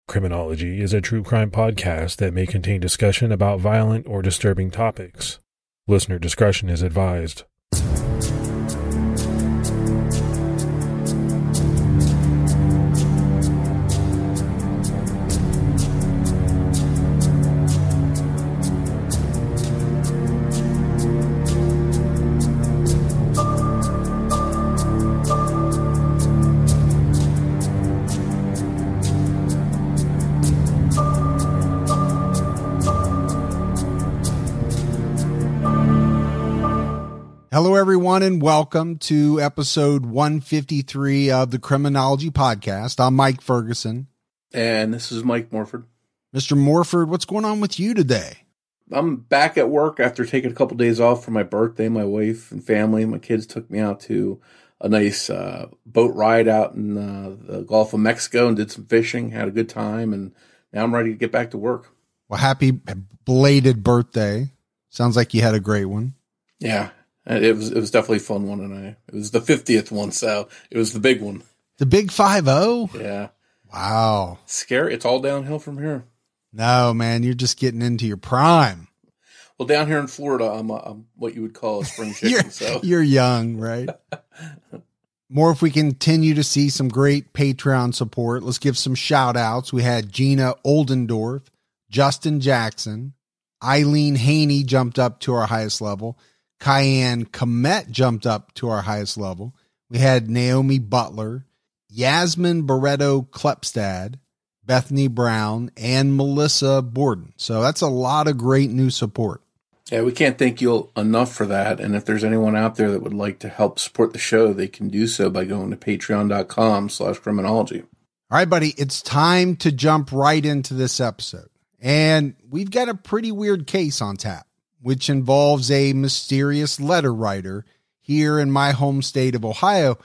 Criminology is a true crime podcast that may contain discussion about violent or disturbing topics. Listener discretion is advised. Hello, everyone, and welcome to episode 153 of the Criminology podcast. I'm Mike Ferguson. And this is Mike Morford. Mr. Morford, what's going on with you today? I'm back at work after taking a couple days off for my birthday. My wife and family and my kids took me out to a nice boat ride out in the Gulf of Mexico and did some fishing, had a good time, and now I'm ready to get back to work. Well, happy belated birthday. Sounds like you had a great one. Yeah. It was definitely a fun one, and it was the 50th one, so it was the big one. The big 5-0? Yeah. Wow. Scary. It's all downhill from here. No, man, you're just getting into your prime. Well, down here in Florida, I'm what you would call a spring chicken. You're young, right? More, if we continue to see some great Patreon support, let's give some shout outs. We had Gina Oldendorf, Justin Jackson, Eileen Haney jumped up to our highest level. Cayenne Komet jumped up to our highest level. We had Naomi Butler, Yasmin Barreto Klepstad, Bethany Brown, and Melissa Borden. So that's a lot of great new support. Yeah, we can't thank you enough for that. And if there's anyone out there that would like to help support the show, they can do so by going to patreon.com/criminology. All right, buddy, it's time to jump right into this episode. And we've got a pretty weird case on tap, which involves a mysterious letter writer here in my home state of Ohio.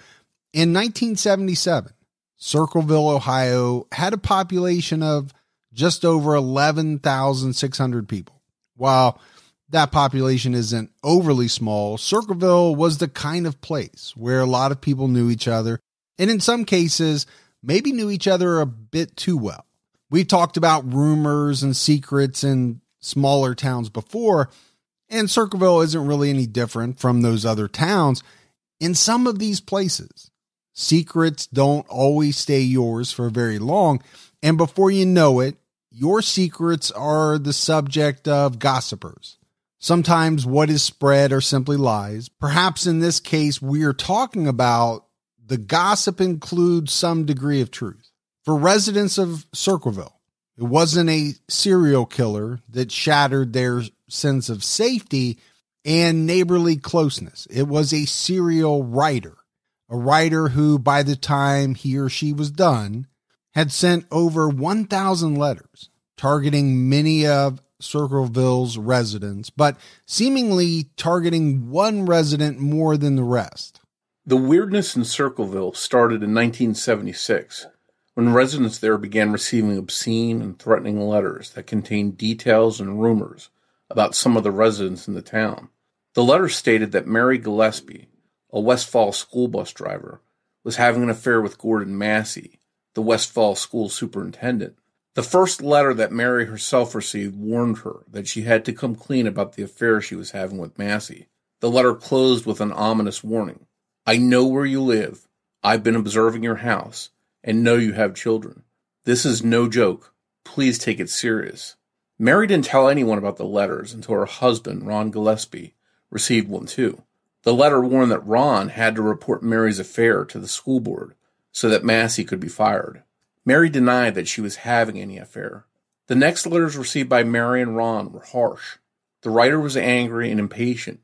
In 1977, Circleville, Ohio had a population of just over 11,600 people. While that population isn't overly small, Circleville was the kind of place where a lot of people knew each other, and in some cases, maybe knew each other a bit too well. We've talked about rumors and secrets in smaller towns before, and Circleville isn't really any different from those other towns. In some of these places, secrets don't always stay yours for very long, and before you know it, your secrets are the subject of gossipers. Sometimes what is spread are simply lies. Perhaps in this case, we are talking about the gossip includes some degree of truth. For residents of Circleville, it wasn't a serial killer that shattered their sense of safety and neighborly closeness. It was a serial writer, a writer who, by the time he or she was done, had sent over 1,000 letters, targeting many of Circleville's residents, but seemingly targeting one resident more than the rest. The weirdness in Circleville started in 1976. When residents there began receiving obscene and threatening letters that contained details and rumors about some of the residents in the town. The letters stated that Mary Gillespie, a Westfall school bus driver, was having an affair with Gordon Massey, the Westfall school superintendent. The first letter that Mary herself received warned her that she had to come clean about the affair she was having with Massey. The letter closed with an ominous warning. "I know where you live. I've been observing your house and know you have children. This is no joke. Please take it serious." Mary didn't tell anyone about the letters until her husband, Ron Gillespie, received one too. The letter warned that Ron had to report Mary's affair to the school board so that Massey could be fired. Mary denied that she was having any affair. The next letters received by Mary and Ron were harsh. The writer was angry and impatient,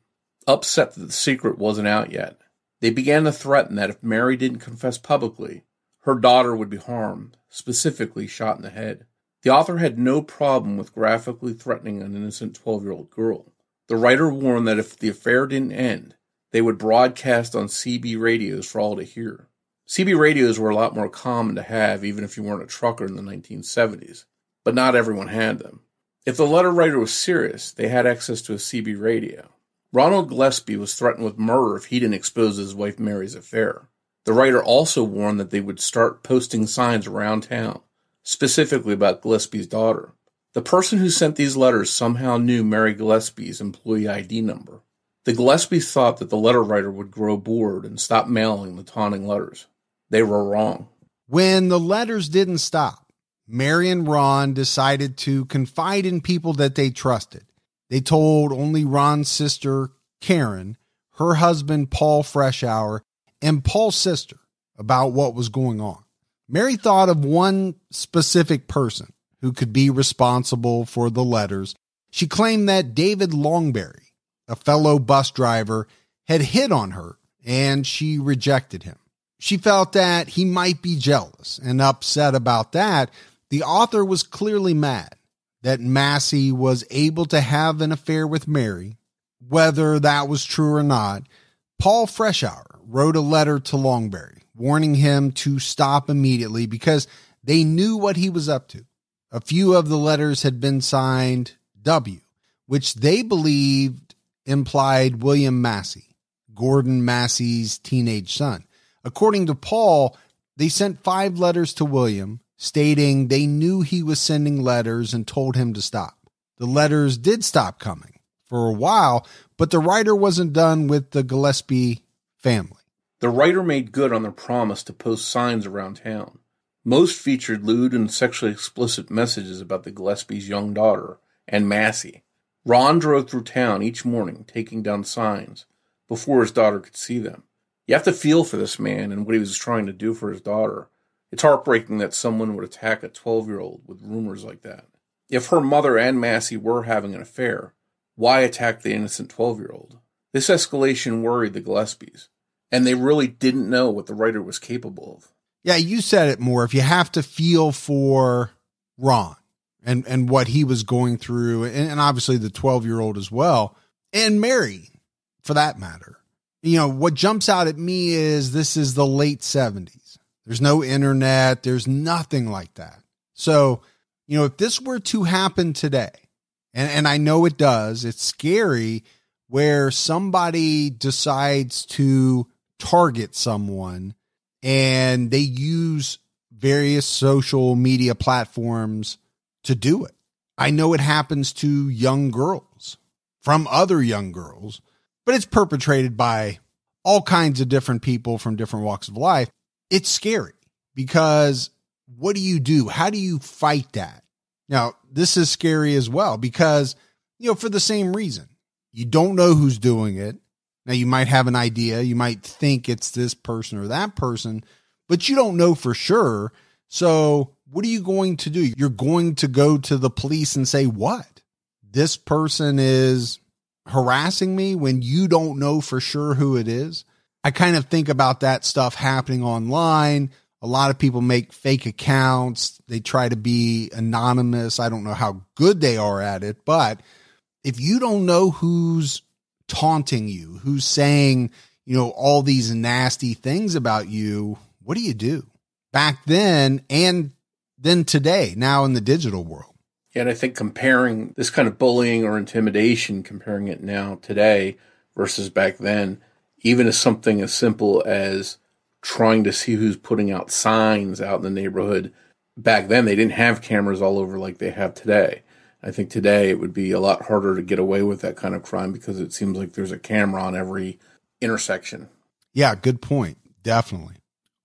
upset that the secret wasn't out yet. They began to threaten that if Mary didn't confess publicly, her daughter would be harmed, specifically shot in the head. The author had no problem with graphically threatening an innocent 12-year-old girl. The writer warned that if the affair didn't end, they would broadcast on CB radios for all to hear. CB radios were a lot more common to have even if you weren't a trucker in the 1970s, but not everyone had them. If the letter writer was serious, they had access to a CB radio. Ronald Gillespie was threatened with murder if he didn't expose his wife Mary's affair. The writer also warned that they would start posting signs around town specifically about Gillespie's daughter. The person who sent these letters somehow knew Mary Gillespie's employee ID number. The Gillespies thought that the letter writer would grow bored and stop mailing the taunting letters. They were wrong. When the letters didn't stop, Mary and Ron decided to confide in people that they trusted. They told only Ron's sister, Karen, her husband, Paul Freshour, and Paul's sister about what was going on. Mary thought of one specific person who could be responsible for the letters. She claimed that David Longberry, a fellow bus driver, had hit on her, and she rejected him. She felt that he might be jealous and upset about that. The author was clearly mad that Massey was able to have an affair with Mary. Whether that was true or not, Paul Freshour wrote a letter to Longberry, warning him to stop immediately because they knew what he was up to. A few of the letters had been signed W, which they believed implied William Massey, Gordon Massey's teenage son. According to Paul, they sent 5 letters to William, stating they knew he was sending letters and told him to stop. The letters did stop coming for a while, but the writer wasn't done with the Gillespie family. The writer made good on their promise to post signs around town. Most featured lewd and sexually explicit messages about the Gillespies' young daughter and Massey. Ron drove through town each morning, taking down signs before his daughter could see them. You have to feel for this man and what he was trying to do for his daughter. It's heartbreaking that someone would attack a 12-year-old with rumors like that. If her mother and Massey were having an affair, why attack the innocent 12-year-old? This escalation worried the Gillespies, and they really didn't know what the writer was capable of. Yeah, you said it more. If you have to feel for Ron and what he was going through, and obviously the 12-year-old as well, and Mary, for that matter. You know, what jumps out at me is this is the late 70s. There's no internet. There's nothing like that. So, you know, if this were to happen today, and I know it does, it's scary where somebody decides to target someone and they use various social media platforms to do it. I know it happens to young girls from other young girls, but it's perpetrated by all kinds of different people from different walks of life. It's scary because what do you do? How do you fight that? Now, this is scary as well because, you know, for the same reason, you don't know who's doing it. Now, you might have an idea. You might think it's this person or that person, but you don't know for sure. So what are you going to do? You're going to go to the police and say, what? This person is harassing me when you don't know for sure who it is. I kind of think about that stuff happening online. A lot of people make fake accounts. They try to be anonymous. I don't know how good they are at it, but if you don't know who's taunting you, who's saying, you know, all these nasty things about you, what do you do? Back then and then today, now in the digital world. Yeah, and I think comparing this kind of bullying or intimidation, comparing it now today versus back then, even as something as simple as trying to see who's putting out signs out in the neighborhood. Back then, they didn't have cameras all over like they have today. I think today it would be a lot harder to get away with that kind of crime because it seems like there's a camera on every intersection. Yeah, good point. Definitely.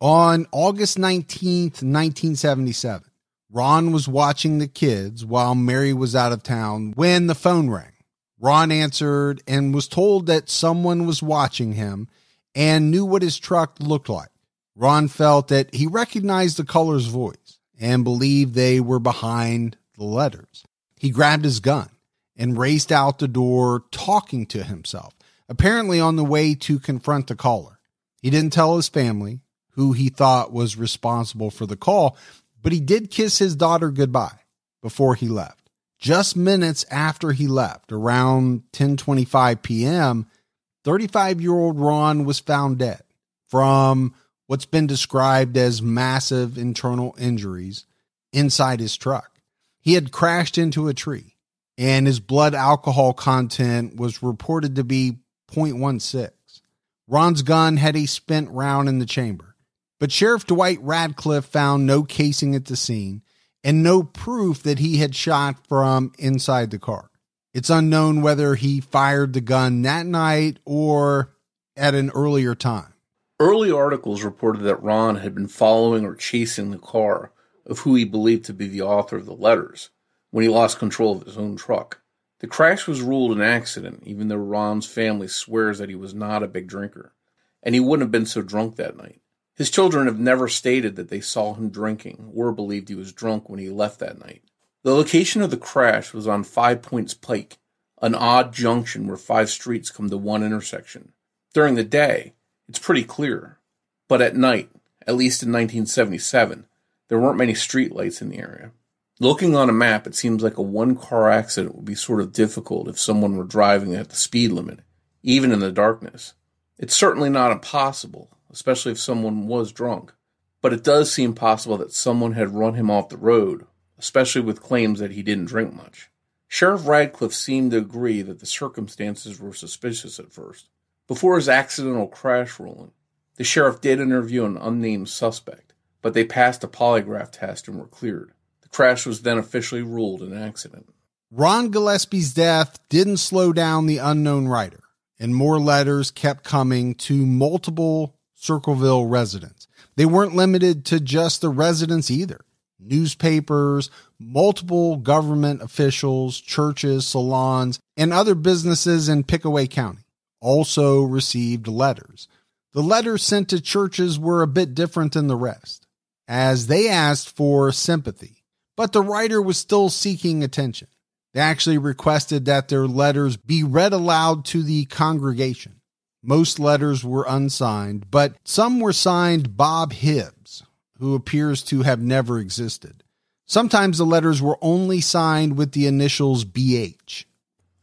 On August 19th, 1977, Ron was watching the kids while Mary was out of town when the phone rang. Ron answered and was told that someone was watching him and knew what his truck looked like. Ron felt that he recognized the caller's voice and believed they were behind the letters. He grabbed his gun and raced out the door talking to himself, apparently on the way to confront the caller. He didn't tell his family, who he thought was responsible for the call, but he did kiss his daughter goodbye before he left. Just minutes after he left, around 10:25 p.m., 35-year-old Ron was found dead from what's been described as massive internal injuries inside his truck. He had crashed into a tree, and his blood alcohol content was reported to be 0.16. Ron's gun had a spent round in the chamber, but Sheriff Dwight Radcliffe found no casing at the scene, and no proof that he had shot from inside the car. It's unknown whether he fired the gun that night or at an earlier time. Early articles reported that Ron had been following or chasing the car of who he believed to be the author of the letters when he lost control of his own truck. The crash was ruled an accident, even though Ron's family swears that he was not a big drinker, and he wouldn't have been so drunk that night. His children have never stated that they saw him drinking or believed he was drunk when he left that night. The location of the crash was on 5 Points Pike, an odd junction where 5 streets come to one intersection. During the day, it's pretty clear, but at night, at least in 1977, there weren't many streetlights in the area. Looking on a map, it seems like a one-car accident would be sort of difficult if someone were driving at the speed limit, even in the darkness. It's certainly not impossible, especially if someone was drunk, but it does seem possible that someone had run him off the road, especially with claims that he didn't drink much. Sheriff Radcliffe seemed to agree that the circumstances were suspicious at first. Before his accidental crash ruling, the sheriff did interview an unnamed suspect, but they passed a polygraph test and were cleared. The crash was then officially ruled an accident. Ron Gillespie's death didn't slow down the unknown writer, and more letters kept coming to multiple Circleville residents. They weren't limited to just the residents either. Newspapers, multiple government officials, churches, salons, and other businesses in Pickaway County also received letters. The letters sent to churches were a bit different than the rest, as they asked for sympathy, but the writer was still seeking attention. They actually requested that their letters be read aloud to the congregation. Most letters were unsigned, but some were signed Bob Hibbs, who appears to have never existed. Sometimes the letters were only signed with the initials BH.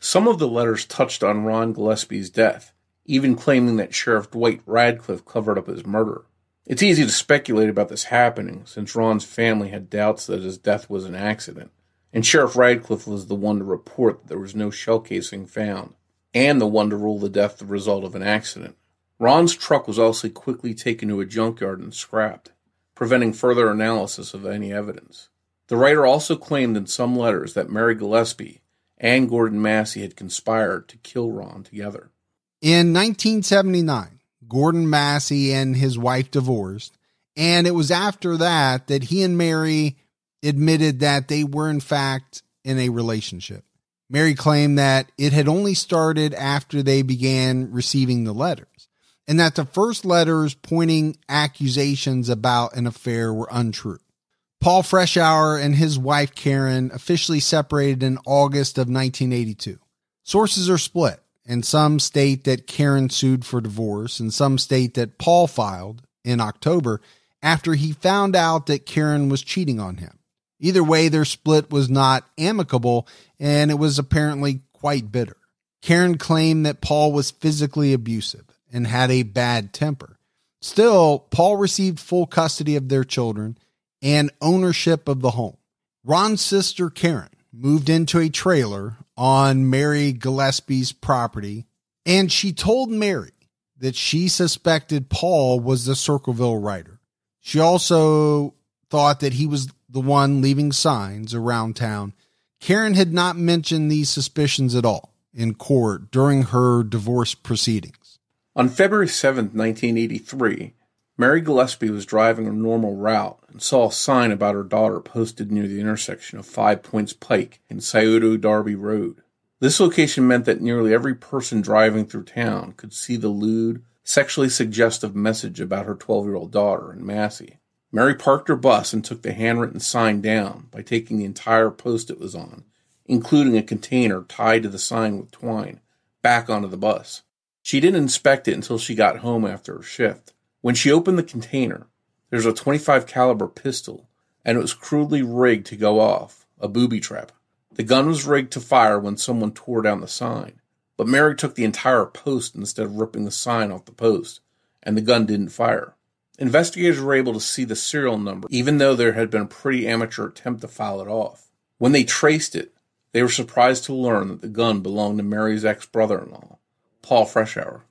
Some of the letters touched on Ron Gillespie's death, even claiming that Sheriff Dwight Radcliffe covered up his murder. It's easy to speculate about this happening, since Ron's family had doubts that his death was an accident, and Sheriff Radcliffe was the one to report that there was no shell casing found, and the one to rule the death the result of an accident. Ron's truck was also quickly taken to a junkyard and scrapped, preventing further analysis of any evidence. The writer also claimed in some letters that Mary Gillespie and Gordon Massey had conspired to kill Ron together. In 1979, Gordon Massey and his wife divorced, and it was after that that he and Mary admitted that they were in fact in a relationship. Mary claimed that it had only started after they began receiving the letters, and that the first letters pointing accusations about an affair were untrue. Paul Freshour and his wife Karen officially separated in August of 1982. Sources are split, and some state that Karen sued for divorce, and some state that Paul filed in October after he found out that Karen was cheating on him. Either way, their split was not amicable, and it was apparently quite bitter. Karen claimed that Paul was physically abusive and had a bad temper. Still, Paul received full custody of their children and ownership of the home. Ron's sister Karen moved into a trailer on Mary Gillespie's property, and she told Mary that she suspected Paul was the Circleville writer. She also thought that he was the one leaving signs around town. Karen had not mentioned these suspicions at all in court during her divorce proceedings. On February 7, 1983, Mary Gillespie was driving her normal route and saw a sign about her daughter posted near the intersection of 5 Points Pike and Scioto Darby Road. This location meant that nearly every person driving through town could see the lewd, sexually suggestive message about her 12-year-old daughter and Massey. Mary parked her bus and took the handwritten sign down by taking the entire post it was on, including a container tied to the sign with twine, back onto the bus. She didn't inspect it until she got home after her shift. When she opened the container, there's a .25 caliber pistol, and it was crudely rigged to go off, a booby trap. The gun was rigged to fire when someone tore down the sign, but Mary took the entire post instead of ripping the sign off the post, and the gun didn't fire. Investigators were able to see the serial number, even though there had been a pretty amateur attempt to file it off. When they traced it, they were surprised to learn that the gun belonged to Mary's ex-brother-in-law, Paul Freshour.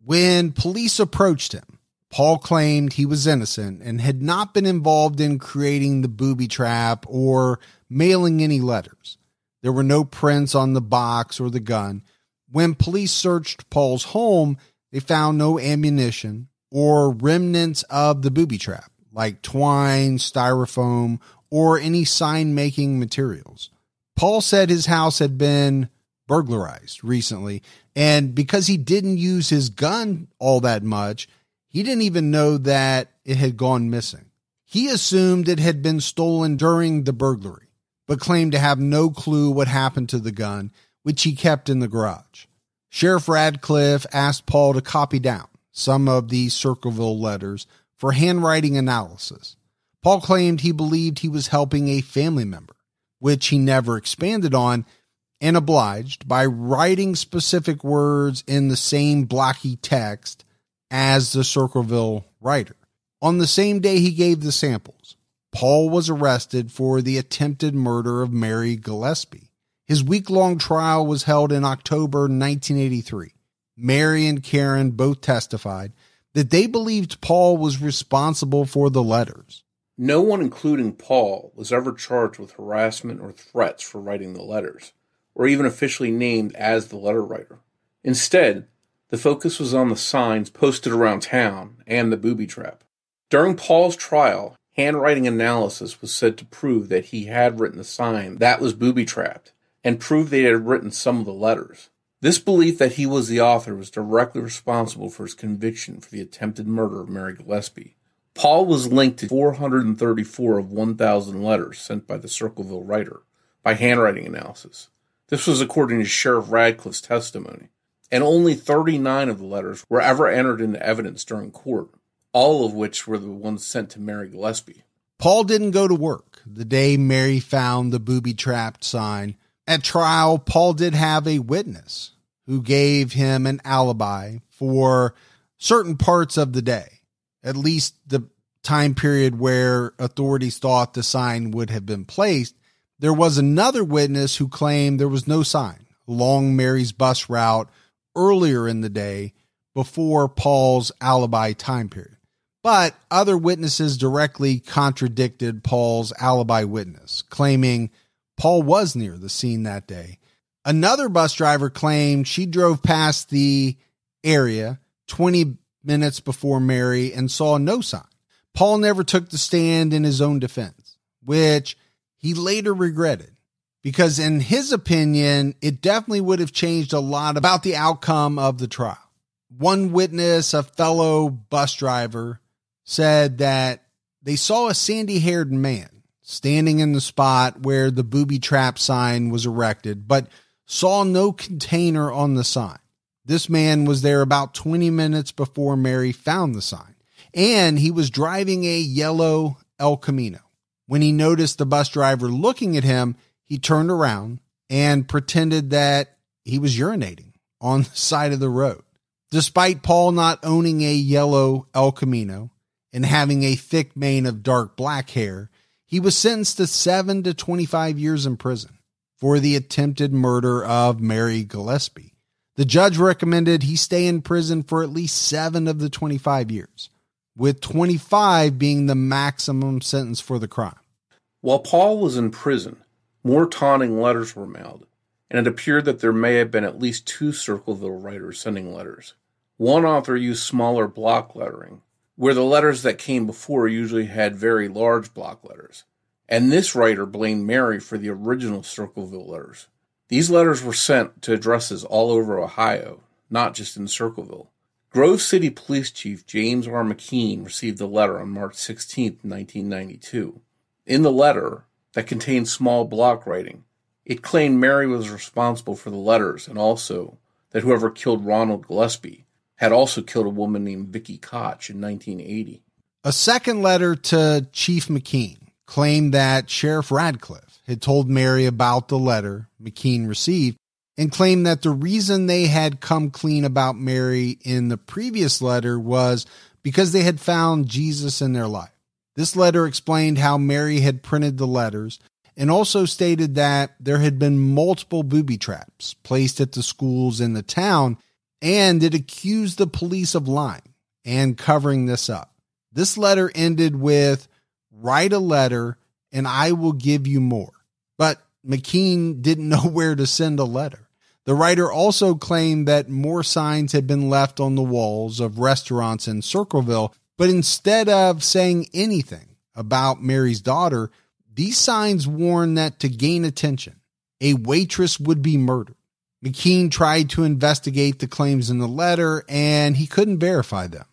When police approached him, Paul claimed he was innocent and had not been involved in creating the booby trap or mailing any letters. There were no prints on the box or the gun. When police searched Paul's home, they found no ammunition or remnants of the booby trap, like twine, styrofoam, or any sign-making materials. Paul said his house had been burglarized recently, and because he didn't use his gun all that much, he didn't even know that it had gone missing. He assumed it had been stolen during the burglary, but claimed to have no clue what happened to the gun, which he kept in the garage. Sheriff Radcliffe asked Paul to copy down some of the Circleville letters for handwriting analysis. Paul claimed he believed he was helping a family member, which he never expanded on, and obliged by writing specific words in the same blocky text as the Circleville writer. On the same day he gave the samples, Paul was arrested for the attempted murder of Mary Gillespie. His week-long trial was held in October 1983. Mary and Karen both testified that they believed Paul was responsible for the letters. No one, including Paul, was ever charged with harassment or threats for writing the letters, or even officially named as the letter writer. Instead, the focus was on the signs posted around town and the booby trap. During Paul's trial, handwriting analysis was said to prove that he had written the sign that was booby-trapped, and proved they had written some of the letters. This belief that he was the author was directly responsible for his conviction for the attempted murder of Mary Gillespie. Paul was linked to 434 of 1,000 letters sent by the Circleville writer by handwriting analysis. This was according to Sheriff Radcliffe's testimony, and only 39 of the letters were ever entered into evidence during court, all of which were the ones sent to Mary Gillespie. Paul didn't go to work the day Mary found the booby-trapped sign. At trial, Paul did have a witness who gave him an alibi for certain parts of the day, at least the time period where authorities thought the sign would have been placed. There was another witness who claimed there was no sign along Mary's bus route earlier in the day before Paul's alibi time period. But other witnesses directly contradicted Paul's alibi witness, claiming Paul was near the scene that day. Another bus driver claimed she drove past the area 20 minutes before Mary and saw no sign. Paul never took the stand in his own defense, which he later regretted, because in his opinion, it definitely would have changed a lot about the outcome of the trial. One witness, a fellow bus driver, said that they saw a sandy-haired man standing in the spot where the booby trap sign was erected, but saw no container on the sign. This man was there about 20 minutes before Mary found the sign, and he was driving a yellow El Camino. When he noticed the bus driver looking at him, he turned around and pretended that he was urinating on the side of the road. Despite Paul not owning a yellow El Camino and having a thick mane of dark black hair, he was sentenced to 7 to 25 years in prison for the attempted murder of Mary Gillespie. The judge recommended he stay in prison for at least 7 of the 25 years, with 25 being the maximum sentence for the crime. While Paul was in prison, more taunting letters were mailed, and it appeared that there may have been at least 2 Circleville writers sending letters. One author used smaller block lettering, where the letters that came before usually had very large block letters, and this writer blamed Mary for the original Circleville letters. These letters were sent to addresses all over Ohio, not just in Circleville. Grove City Police Chief James R. McKean received a letter on March 16, 1992. In the letter, that contained small block writing, it claimed Mary was responsible for the letters, and also that whoever killed Ronald Gillespie had also killed a woman named Vicky Koch in 1980. A second letter to Chief McKean claimed that Sheriff Radcliffe had told Mary about the letter McKean received, and claimed that the reason they had come clean about Mary in the previous letter was because they had found Jesus in their life. This letter explained how Mary had printed the letters, and also stated that there had been multiple booby traps placed at the schools in the town, and it accused the police of lying and covering this up. This letter ended with, "Write a letter and I will give you more." But McKean didn't know where to send a letter. The writer also claimed that more signs had been left on the walls of restaurants in Circleville, but instead of saying anything about Mary's daughter, these signs warned that to gain attention, a waitress would be murdered. McKean tried to investigate the claims in the letter, and he couldn't verify them.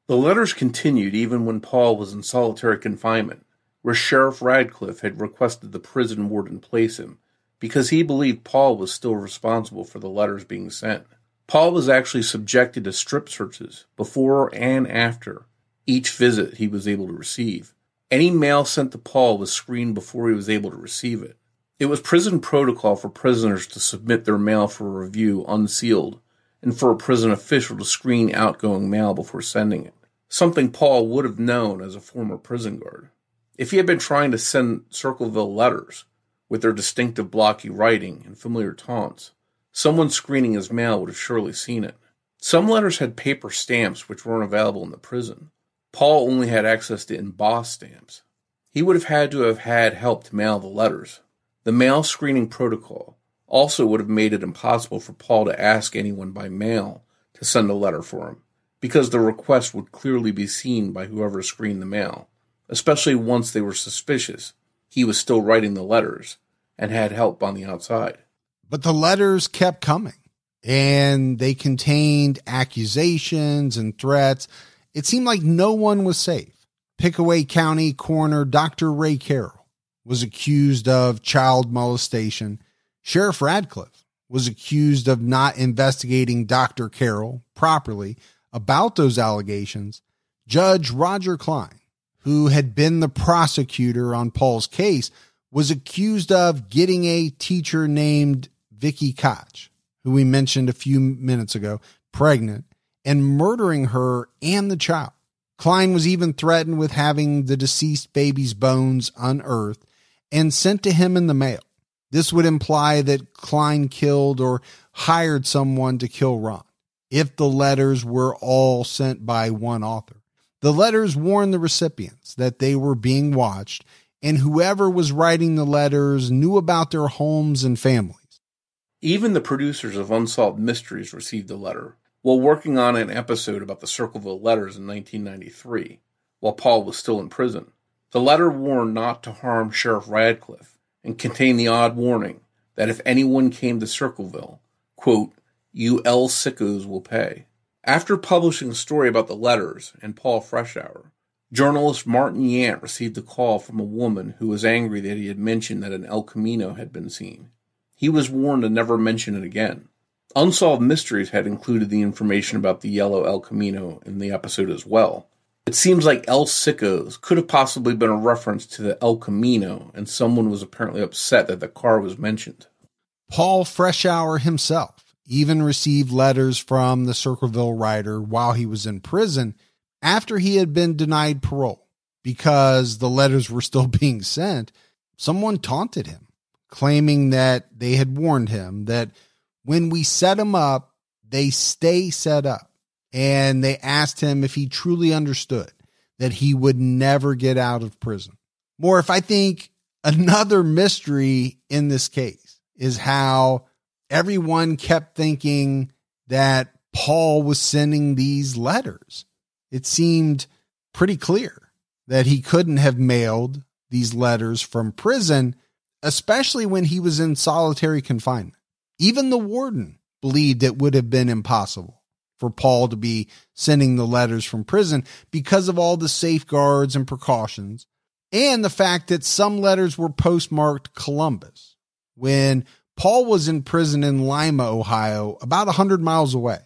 The letters continued even when Paul was in solitary confinement, where Sheriff Radcliffe had requested the prison warden place him, because he believed Paul was still responsible for the letters being sent. Paul was actually subjected to strip searches before and after each visit he was able to receive. Any mail sent to Paul was screened before he was able to receive it. It was prison protocol for prisoners to submit their mail for review unsealed, and for a prison official to screen outgoing mail before sending it, something Paul would have known as a former prison guard. If he had been trying to send Circleville letters, with their distinctive blocky writing and familiar taunts, someone screening his mail would have surely seen it. Some letters had paper stamps which weren't available in the prison. Paul only had access to embossed stamps. He would have had to have had help to mail the letters. The mail screening protocol also would have made it impossible for Paul to ask anyone by mail to send a letter for him, because the request would clearly be seen by whoever screened the mail, especially once they were suspicious he was still writing the letters and had help on the outside. But the letters kept coming, and they contained accusations and threats. It seemed like no one was safe. Pickaway County Coroner Dr. Ray Carroll was accused of child molestation. Sheriff Radcliffe was accused of not investigating Dr. Carroll properly about those allegations. Judge Roger Klein, who had been the prosecutor on Paul's case, was accused of getting a teacher named Vicky Koch, who we mentioned a few minutes ago, pregnant, and murdering her and the child. Klein was even threatened with having the deceased baby's bones unearthed and sent to him in the mail. This would imply that Klein killed or hired someone to kill Ron, if the letters were all sent by one author. The letters warned the recipients that they were being watched, and whoever was writing the letters knew about their homes and families. Even the producers of Unsolved Mysteries received a letter while working on an episode about the Circleville letters in 1993, while Paul was still in prison. The letter warned not to harm Sheriff Radcliffe and contained the odd warning that if anyone came to Circleville, quote, "you L sickos will pay." After publishing a story about the letters and Paul Freshour, journalist Martin Yant received a call from a woman who was angry that he had mentioned that an El Camino had been seen. He was warned to never mention it again. Unsolved Mysteries had included the information about the yellow El Camino in the episode as well. It seems like El Sickos could have possibly been a reference to the El Camino, and someone was apparently upset that the car was mentioned. Paul Freshour himself even received letters from the Circleville writer while he was in prison after he had been denied parole. Because the letters were still being sent, someone taunted him, claiming that they had warned him that when we set him up, they stay set up. And they asked him if he truly understood that he would never get out of prison. Morf, I think another mystery in this case is how everyone kept thinking that Paul was sending these letters. It seemed pretty clear that he couldn't have mailed these letters from prison, especially when he was in solitary confinement. Even the warden believed it would have been impossible for Paul to be sending the letters from prison because of all the safeguards and precautions, and the fact that some letters were postmarked Columbus, when Paul was in prison in Lima, Ohio, about 100 miles away.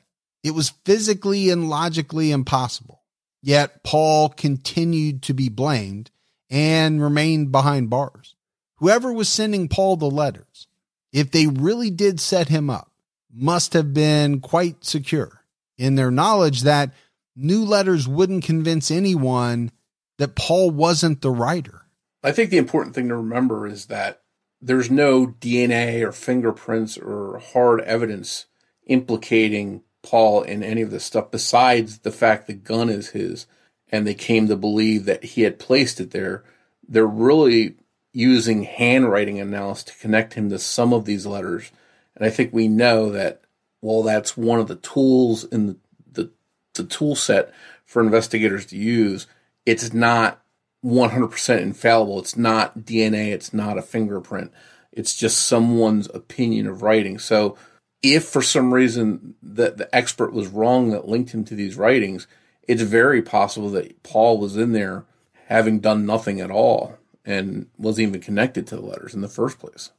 It was physically and logically impossible. Yet Paul continued to be blamed and remained behind bars. Whoever was sending Paul the letters, if they really did set him up, must have been quite secure in their knowledge that new letters wouldn't convince anyone that Paul wasn't the writer. I think the important thing to remember is that there's no DNA or fingerprints or hard evidence implicating Paul in any of this stuff, besides the fact the gun is his, and they came to believe that he had placed it there. They're really using handwriting analysis to connect him to some of these letters. And I think we know that, well, that's one of the tools in the tool set for investigators to use. It's not 100% infallible. It's not DNA. It's not a fingerprint. It's just someone's opinion of writing. So if for some reason the expert was wrong that linked him to these writings, it's very possible that Paul was in there having done nothing at all and wasn't even connected to the letters in the first place.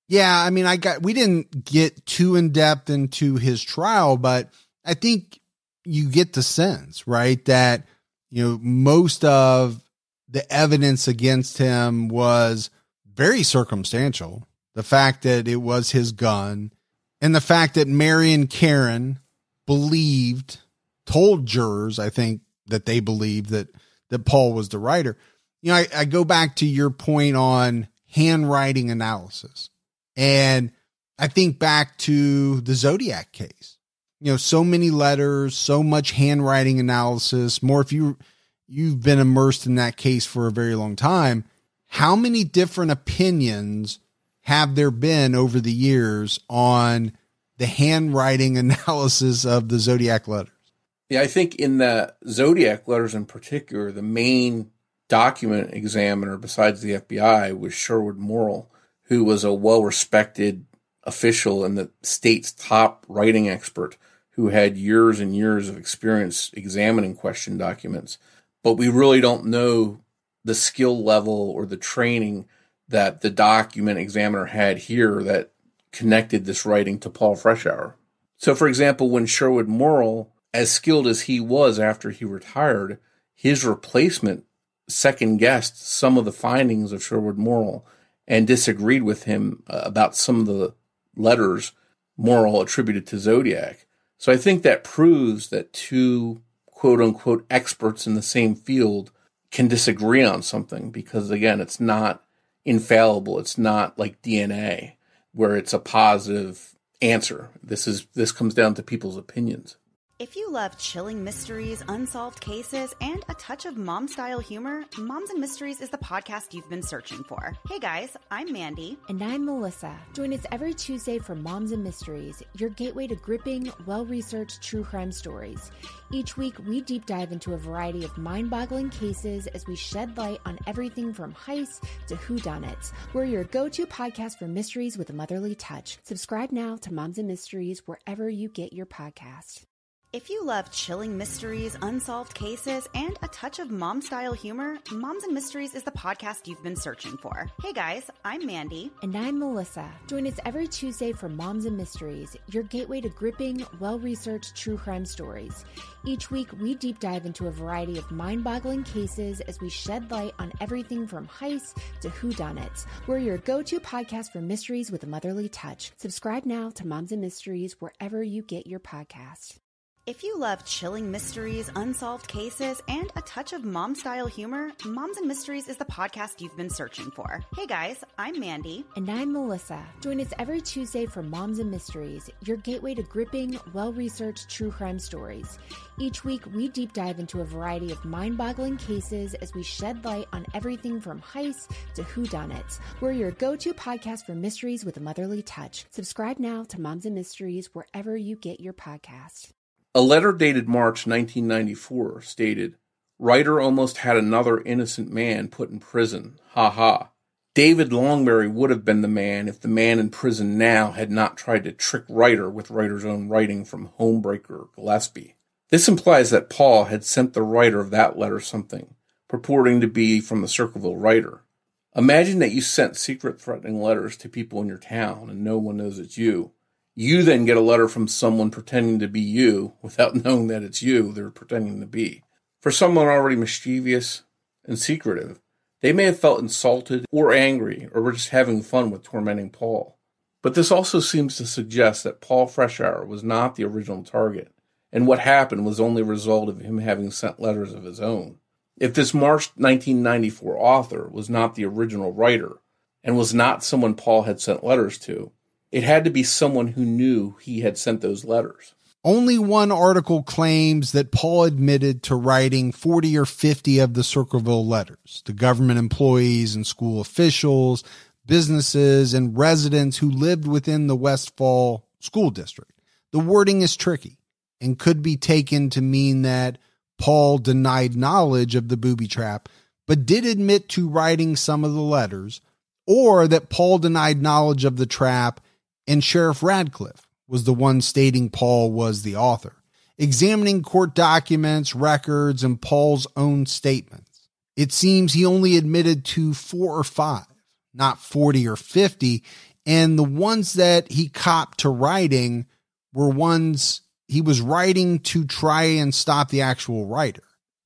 Yeah, I mean, we didn't get too in depth into his trial, but I think you get the sense, right, that, you know, most of the evidence against him was very circumstantial. The fact that it was his gun, and the fact that Mary and Karen told jurors, I think, that they believed that Paul was the writer. You know, I go back to your point on handwriting analysis, and I think back to the Zodiac case. You know, so many letters, so much handwriting analysis. More if you've been immersed in that case for a very long time. How many different opinions have there been over the years on the handwriting analysis of the Zodiac letters? Yeah, I think in the Zodiac letters in particular, the main document examiner besides the FBI was Sherwood Morrill, who was a well-respected official and the state's top writing expert who had years and years of experience examining question documents. But we really don't know the skill level or the training that the document examiner had here that connected this writing to Paul Freshour. So, for example, when Sherwood Morrill, as skilled as he was after he retired, his replacement second-guessed some of the findings of Sherwood Morrill and disagreed with him about some of the letters Morrill attributed to Zodiac. So I think that proves that two quote-unquote experts in the same field can disagree on something because, again, it's not infallible. It's not like DNA where it's a positive answer. This comes down to people's opinions. If you love chilling mysteries, unsolved cases, and a touch of mom-style humor, Moms and Mysteries is the podcast you've been searching for. Hey guys, I'm Mandy. And I'm Melissa. Join us every Tuesday for Moms and Mysteries, your gateway to gripping, well-researched true crime stories. Each week, we deep dive into a variety of mind-boggling cases as we shed light on everything from heists to whodunits. We're your go-to podcast for mysteries with a motherly touch. Subscribe now to Moms and Mysteries wherever you get your podcasts. If you love chilling mysteries, unsolved cases, and a touch of mom-style humor, Moms and Mysteries is the podcast you've been searching for. Hey guys, I'm Mandy. And I'm Melissa. Join us every Tuesday for Moms and Mysteries, your gateway to gripping, well-researched true crime stories. Each week, we deep dive into a variety of mind-boggling cases as we shed light on everything from heists to whodunits. We're your go-to podcast for mysteries with a motherly touch. Subscribe now to Moms and Mysteries wherever you get your podcasts. If you love chilling mysteries, unsolved cases, and a touch of mom-style humor, Moms and Mysteries is the podcast you've been searching for. Hey guys, I'm Mandy. And I'm Melissa. Join us every Tuesday for Moms and Mysteries, your gateway to gripping, well-researched true crime stories. Each week, we deep dive into a variety of mind-boggling cases as we shed light on everything from heists to whodunits. We're your go-to podcast for mysteries with a motherly touch. Subscribe now to Moms and Mysteries wherever you get your podcasts. A letter dated March 1994 stated, "Writer almost had another innocent man put in prison. Ha ha. David Longberry would have been the man if the man in prison now had not tried to trick Writer with Writer's own writing from homebreaker Gillespie." This implies that Paul had sent the writer of that letter something, purporting to be from the Circleville writer. Imagine that you sent secret threatening letters to people in your town and no one knows it's you. You then get a letter from someone pretending to be you without knowing that it's you they're pretending to be. For someone already mischievous and secretive, they may have felt insulted or angry or were just having fun with tormenting Paul. But this also seems to suggest that Paul Freshour was not the original target, and what happened was only a result of him having sent letters of his own. If this March 1994 author was not the original writer, and was not someone Paul had sent letters to, it had to be someone who knew he had sent those letters. Only one article claims that Paul admitted to writing 40 or 50 of the Circleville letters to government employees and school officials, businesses, and residents who lived within the Westfall School District. The wording is tricky and could be taken to mean that Paul denied knowledge of the booby trap, but did admit to writing some of the letters, or that Paul denied knowledge of the trap and Sheriff Radcliffe was the one stating Paul was the author. Examining court documents, records, and Paul's own statements, it seems he only admitted to 4 or 5, not 40 or 50, and the ones that he copped to writing were ones he was writing to try and stop the actual writer.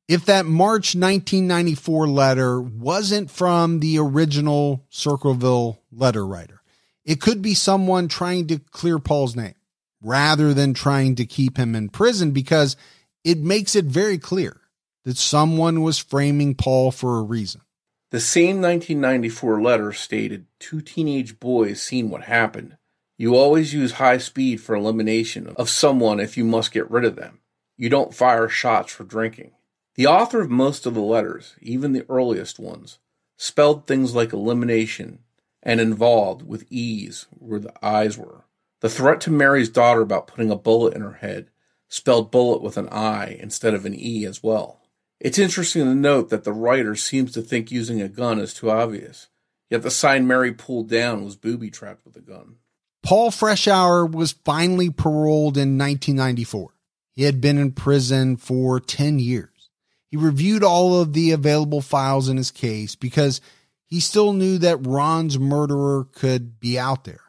If that March 1994 letter wasn't from the original Circleville letter writer, it could be someone trying to clear Paul's name rather than trying to keep him in prison, because it makes it very clear that someone was framing Paul for a reason. The same 1994 letter stated 2 teenage boys seen what happened. You always use high speed for elimination of someone if you must get rid of them. You don't fire shots for drinking. The author of most of the letters, even the earliest ones, spelled things like elimination and involved with E's where the I's were. The threat to Mary's daughter about putting a bullet in her head spelled bullet with an I instead of an E as well. It's interesting to note that the writer seems to think using a gun is too obvious, yet the sign Mary pulled down was booby-trapped with a gun. Paul Freshour was finally paroled in 1994. He had been in prison for 10 years. He reviewed all of the available files in his case because he still knew that Ron's murderer could be out there.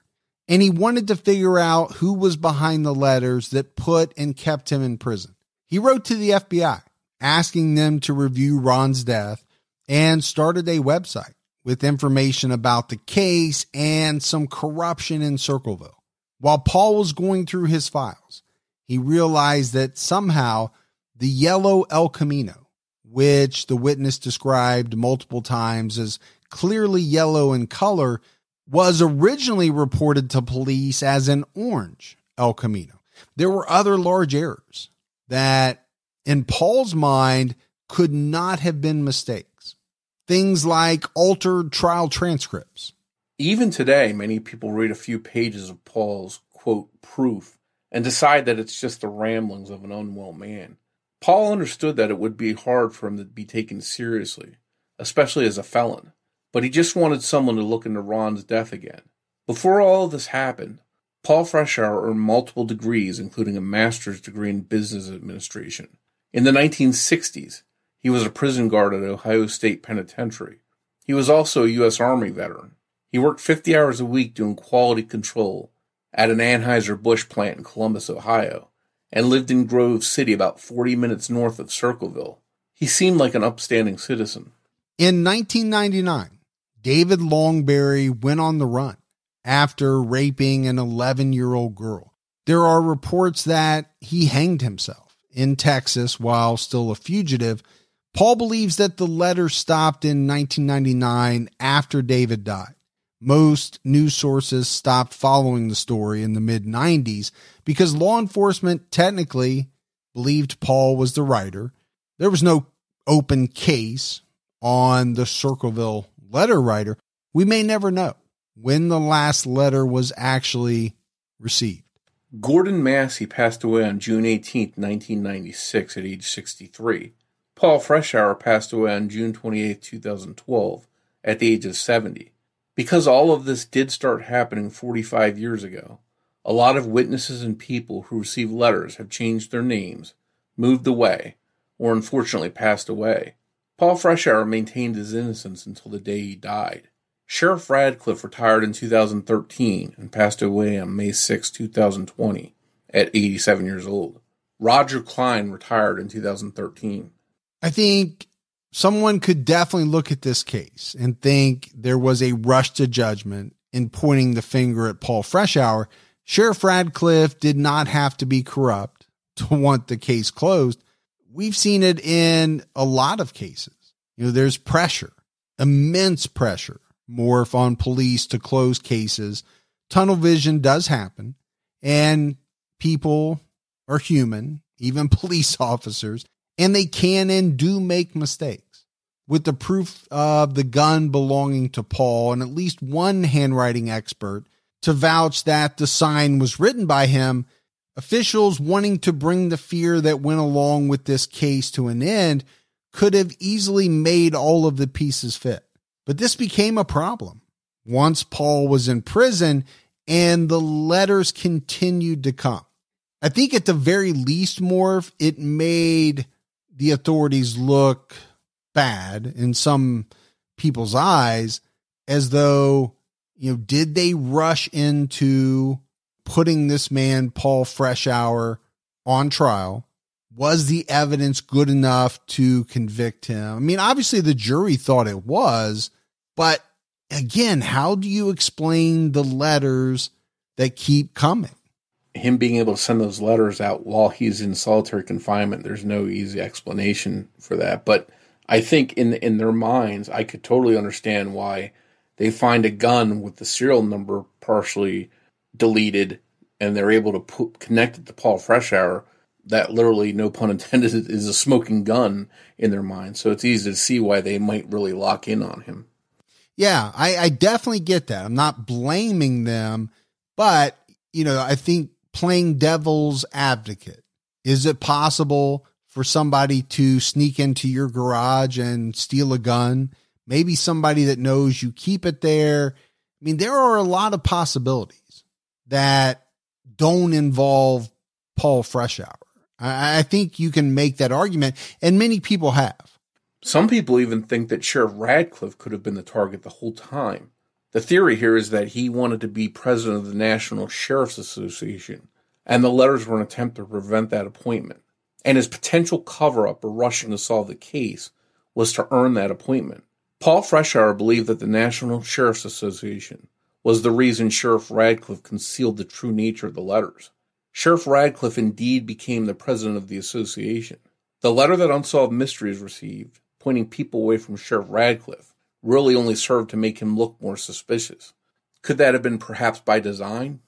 And he wanted to figure out who was behind the letters that put and kept him in prison. He wrote to the FBI, asking them to review Ron's death, and started a website with information about the case and some corruption in Circleville. While Paul was going through his files, he realized that somehow the yellow El Camino, which the witness described multiple times as clearly yellow in color, was originally reported to police as an orange El Camino. There were other large errors that, in Paul's mind, could not have been mistakes. Things like altered trial transcripts. Even today, many people read a few pages of Paul's, quote, proof and decide that it's just the ramblings of an unwell man. Paul understood that it would be hard for him to be taken seriously, especially as a felon, but he just wanted someone to look into Ron's death again. Before all of this happened, Paul Freshour earned multiple degrees, including a master's degree in business administration. In the 1960s, he was a prison guard at Ohio State Penitentiary. He was also a U.S. Army veteran. He worked 50 hours a week doing quality control at an Anheuser-Busch plant in Columbus, Ohio, and lived in Grove City, about 40 minutes north of Circleville. He seemed like an upstanding citizen. In 1999, David Longberry went on the run after raping an 11-year-old girl. There are reports that he hanged himself in Texas while still a fugitive. Paul believes that the letter stopped in 1999 after David died. Most news sources stopped following the story in the mid-90s because law enforcement technically believed Paul was the writer. There was no open case on the Circleville letter writer. We may never know when the last letter was actually received. Gordon Massey passed away on June 18, 1996 at age 63. Paul Freshour passed away on June 28, 2012 at the age of 70. Because all of this did start happening 45 years ago, a lot of witnesses and people who received letters have changed their names, moved away, or unfortunately passed away. Paul Freshour maintained his innocence until the day he died. Sheriff Radcliffe retired in 2013 and passed away on May 6, 2020 at 87 years old. Roger Klein retired in 2013. I think someone could definitely look at this case and think there was a rush to judgment in pointing the finger at Paul Freshour. Sheriff Radcliffe did not have to be corrupt to want the case closed. We've seen it in a lot of cases. There's pressure, immense pressure, Morf, on police to close cases. Tunnel vision does happen, and people are human, even police officers, and they can and do make mistakes. With the proof of the gun belonging to Paul and at least one handwriting expert to vouch that the sign was written by him, officials wanting to bring the fear that went along with this case to an end could have easily made all of the pieces fit. But this became a problem once Paul was in prison and the letters continued to come. I think at the very least, Morf, it made the authorities look bad in some people's eyes, as though, did they rush into putting this man, Paul Freshour, on trial? Was the evidence good enough to convict him? I mean, obviously the jury thought it was, but again, how do you explain the letters that keep coming? Him being able to send those letters out while he's in solitary confinement, there's no easy explanation for that. But I think in their minds, I could totally understand why they find a gun with the serial number partially deleted, and they're able to connect it to Paul Freshour. That literally, no pun intended, is a smoking gun in their mind. So it's easy to see why they might really lock in on him. Yeah, I definitely get that. I'm not blaming them, but, I think playing devil's advocate, is it possible for somebody to sneak into your garage and steal a gun? Maybe somebody that knows you keep it there. I mean, there are a lot of possibilities that don't involve Paul Freshour. I think you can make that argument, and many people have. Some people even think that Sheriff Radcliffe could have been the target the whole time. The theory here is that he wanted to be president of the National Sheriff's Association, and the letters were an attempt to prevent that appointment. And his potential cover-up or rushing to solve the case was to earn that appointment. Paul Freshour believed that the National Sheriff's Association was the reason Sheriff Radcliffe concealed the true nature of the letters. Sheriff Radcliffe indeed became the president of the association. The letter that Unsolved Mysteries received, pointing people away from Sheriff Radcliffe, really only served to make him look more suspicious. Could that have been perhaps by design?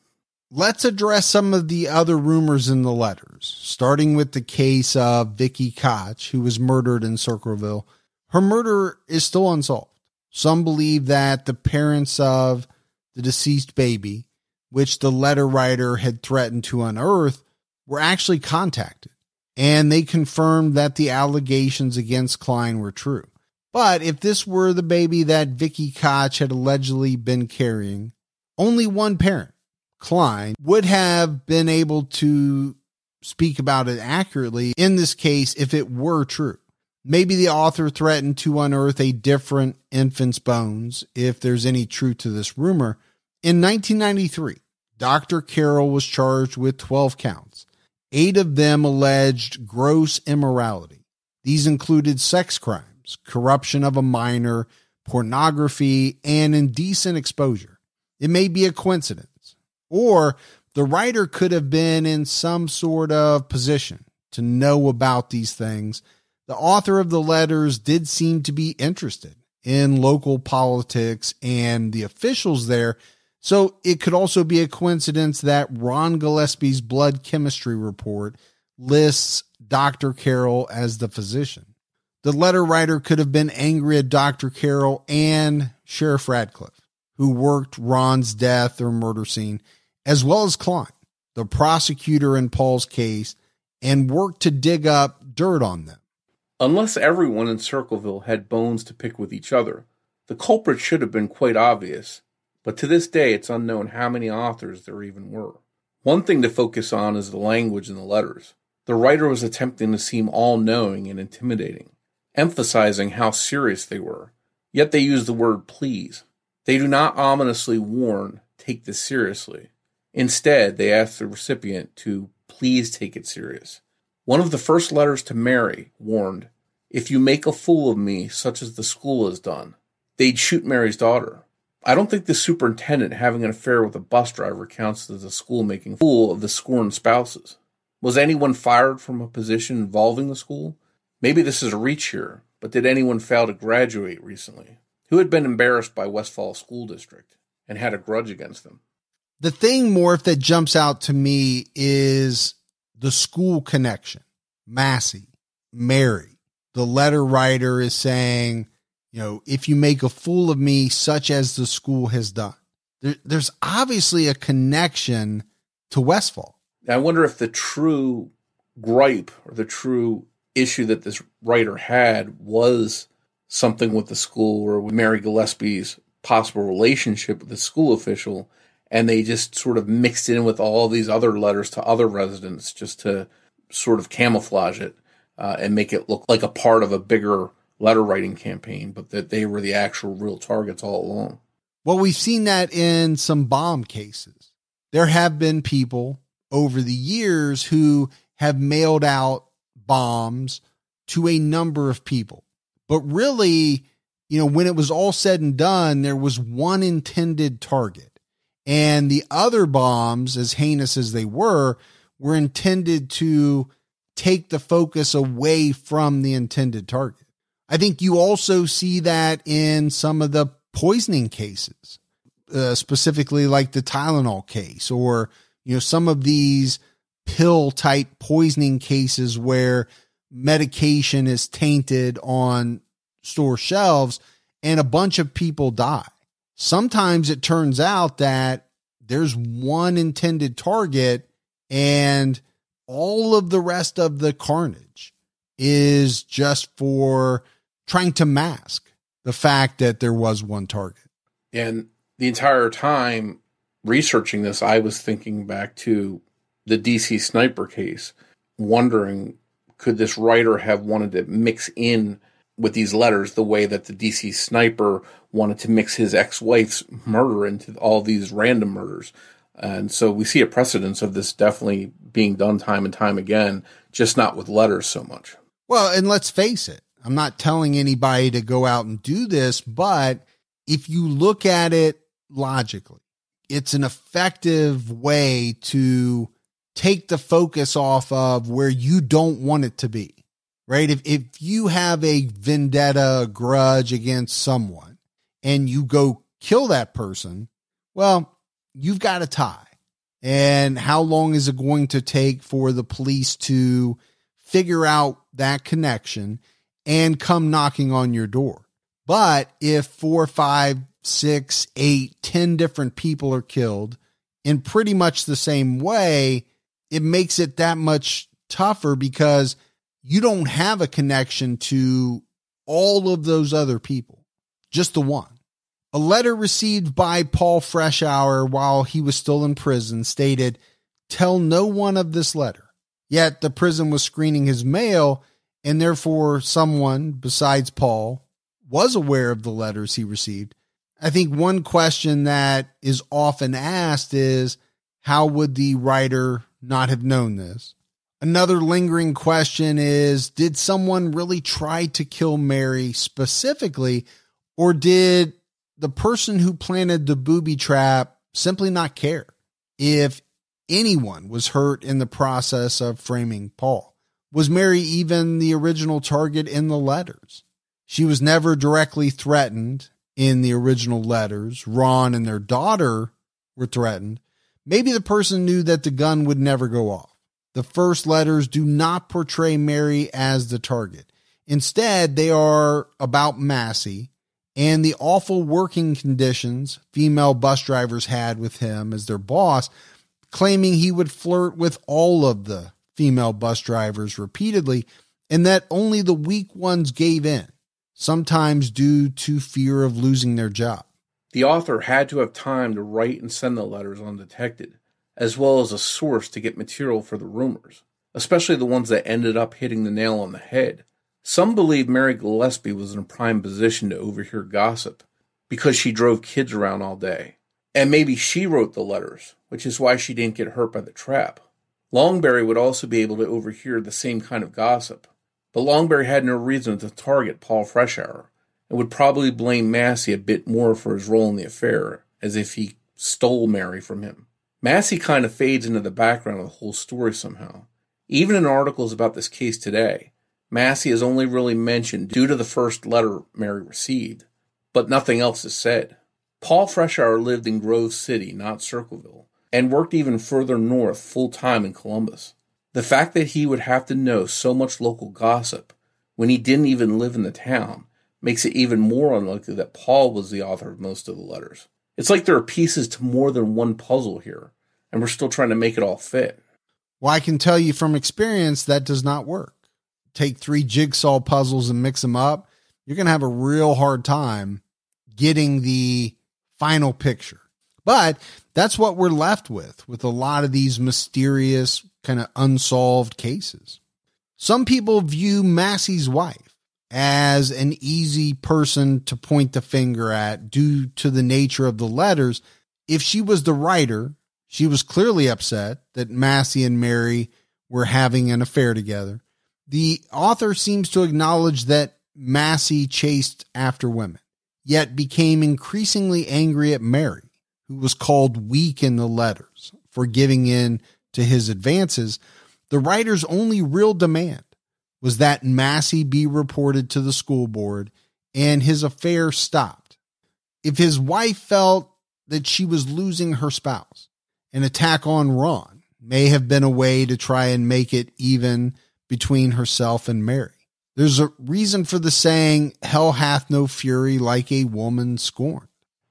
Let's address some of the other rumors in the letters, starting with the case of Vicky Koch, who was murdered in Circleville. Her murder is still unsolved. Some believe that the parents of the deceased baby, which the letter writer had threatened to unearth, were actually contacted, and they confirmed that the allegations against Klein were true. But if this were the baby that Vicky Koch had allegedly been carrying, only one parent, Klein, would have been able to speak about it accurately in this case if it were true. Maybe the author threatened to unearth a different infant's bones if there's any truth to this rumor. In 1993, Dr. Carroll was charged with 12 counts. 8 of them alleged gross immorality. These included sex crimes, corruption of a minor, pornography, and indecent exposure. It may be a coincidence, or the writer could have been in some sort of position to know about these things. The author of the letters did seem to be interested in local politics and the officials there, so it could also be a coincidence that Ron Gillespie's blood chemistry report lists Dr. Carroll as the physician. The letter writer could have been angry at Dr. Carroll and Sheriff Radcliffe, who worked Ron's death or murder scene, as well as Klein, the prosecutor in Paul's case, and worked to dig up dirt on them. Unless everyone in Circleville had bones to pick with each other, the culprit should have been quite obvious, but to this day it's unknown how many authors there even were. One thing to focus on is the language in the letters. The writer was attempting to seem all-knowing and intimidating, emphasizing how serious they were, yet they use the word please. They do not ominously warn, take this seriously. Instead, they ask the recipient to please take it serious. One of the first letters to Mary warned, if you make a fool of me, such as the school has done, they'd shoot Mary's daughter. I don't think the superintendent having an affair with a bus driver counts as the school making a fool of the scorned spouses. Was anyone fired from a position involving the school? Maybe this is a reach here, but did anyone fail to graduate recently? Who had been embarrassed by Westfall School District and had a grudge against them? The thing, Morf, that jumps out to me is the school connection, Massey, Mary. The letter writer is saying, if you make a fool of me, such as the school has done. There's obviously a connection to Westfall. I wonder if the true gripe or the true issue that this writer had was something with the school or with Mary Gillespie's possible relationship with the school official, and they just sort of mixed in with all these other letters to other residents just to sort of camouflage it and make it look like a part of a bigger letter writing campaign, but that they were the actual real targets all along. Well, we've seen that in some bomb cases. There have been people over the years who have mailed out bombs to a number of people. But really, when it was all said and done, there was one intended target. And the other bombs, as heinous as they were intended to take the focus away from the intended target. I think you also see that in some of the poisoning cases, specifically like the Tylenol case, or, some of these pill type poisoning cases where medication is tainted on store shelves and a bunch of people die. Sometimes it turns out that there's one intended target and all of the rest of the carnage is just for trying to mask the fact that there was one target. And the entire time researching this, I was thinking back to the DC sniper case, wondering, could this writer have wanted to mix in with these letters the way that the DC sniper wanted to mix his ex-wife's murder into all these random murders? And so we see a precedence of this definitely being done time and time again, just not with letters so much. Well, and let's face it, I'm not telling anybody to go out and do this, but if you look at it logically, it's an effective way to take the focus off of where you don't want it to be, right? If you have a vendetta, a grudge against someone and you go kill that person, well, you've got a tie. And how long is it going to take for the police to figure out that connection and come knocking on your door? But if 4, 5, 6, 8, 10 different people are killed in pretty much the same way, it makes it that much tougher because you don't have a connection to all of those other people, just the one. A letter received by Paul Freshour while he was still in prison stated, "Tell no one of this letter." Yet the prison was screening his mail, and therefore someone besides Paul was aware of the letters he received. I think one question that is often asked is, how would the writer not have known this? Another lingering question is, did someone really try to kill Mary specifically, or did the person who planted the booby trap simply not care if anyone was hurt in the process of framing Paul? Was Mary even the original target in the letters? She was never directly threatened in the original letters. Ron and their daughter were threatened. Maybe the person knew that the gun would never go off. The first letters do not portray Mary as the target. Instead, they are about Massey and the awful working conditions female bus drivers had with him as their boss, claiming he would flirt with all of the female bus drivers repeatedly and that only the weak ones gave in, sometimes due to fear of losing their job. The author had to have time to write and send the letters undetected, as well as a source to get material for the rumors, especially the ones that ended up hitting the nail on the head. Some believe Mary Gillespie was in a prime position to overhear gossip because she drove kids around all day. And maybe she wrote the letters, which is why she didn't get hurt by the trap. Longberry would also be able to overhear the same kind of gossip. But Longberry had no reason to target Paul Freshour and would probably blame Massey a bit more for his role in the affair, as if he stole Mary from him. Massey kind of fades into the background of the whole story somehow. Even in articles about this case today, Massey is only really mentioned due to the first letter Mary received, but nothing else is said. Paul Freshour lived in Grove City, not Circleville, and worked even further north full-time in Columbus. The fact that he would have to know so much local gossip when he didn't even live in the town makes it even more unlikely that Paul was the author of most of the letters. It's like there are pieces to more than one puzzle here, and we're still trying to make it all fit. Well, I can tell you from experience that does not work. Take 3 jigsaw puzzles and mix them up. You're going to have a real hard time getting the final picture. But that's what we're left with a lot of these mysterious kind of unsolved cases. Some people view Massey's wife as an easy person to point the finger at due to the nature of the letters. If she was the writer, she was clearly upset that Massey and Mary were having an affair together. The author seems to acknowledge that Massey chased after women, yet became increasingly angry at Mary, who was called weak in the letters for giving in to his advances. The writer's only real demand was that Massey be reported to the school board and his affair stopped. If his wife felt that she was losing her spouse, an attack on Ron may have been a way to try and make it even between herself and Mary. There's a reason for the saying, hell hath no fury like a woman scorned.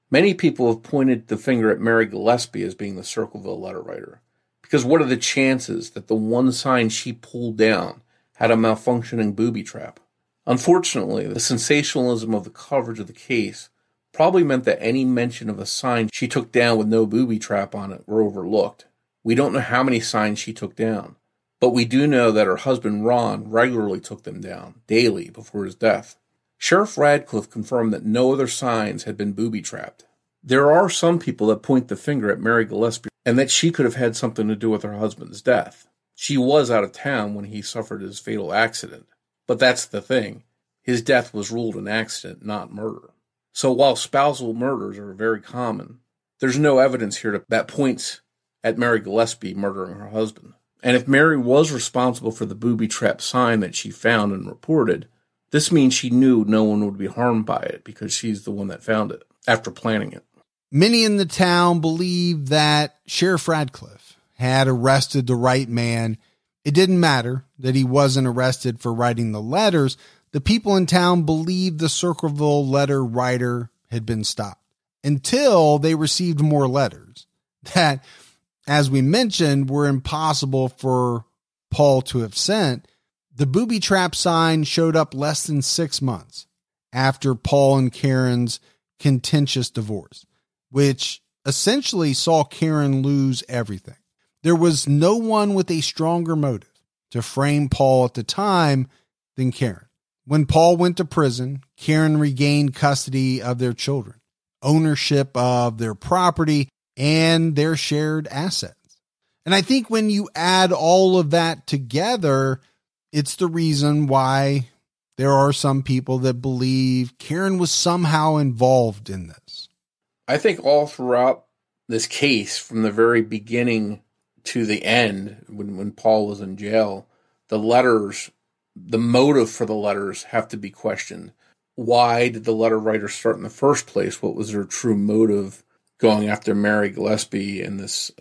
Many people have pointed the finger at Mary Gillespie as being the Circleville letter writer, because what are the chances that the one sign she pulled down had a malfunctioning booby trap? Unfortunately, the sensationalism of the coverage of the case probably meant that any mention of a sign she took down with no booby trap on it were overlooked. We don't know how many signs she took down, but we do know that her husband Ron regularly took them down, daily, before his death. Sheriff Radcliffe confirmed that no other signs had been booby-trapped. There are some people that point the finger at Mary Gillespie and that she could have had something to do with her husband's death. She was out of town when he suffered his fatal accident. But that's the thing. His death was ruled an accident, not murder. So while spousal murders are very common, there's no evidence here that points at Mary Gillespie murdering her husband. And if Mary was responsible for the booby-trap sign that she found and reported, this means she knew no one would be harmed by it because she's the one that found it after planning it. Many in the town believe that Sheriff Radcliffe had arrested the right man. It didn't matter that he wasn't arrested for writing the letters. The people in town believed the Circleville letter writer had been stopped until they received more letters that, as we mentioned, were impossible for Paul to have sent. The booby trap sign showed up less than 6 months after Paul and Karen's contentious divorce, which essentially saw Karen lose everything. There was no one with a stronger motive to frame Paul at the time than Karen. When Paul went to prison, Karen regained custody of their children, ownership of their property, and their shared assets. And I think when you add all of that together, it's the reason why there are some people that believe Karen was somehow involved in this. I think all throughout this case, from the very beginning to the end, when Paul was in jail, the letters, the motive for the letters have to be questioned. Why did the letter writer start in the first place? What was their true motive going after Mary Gillespie and this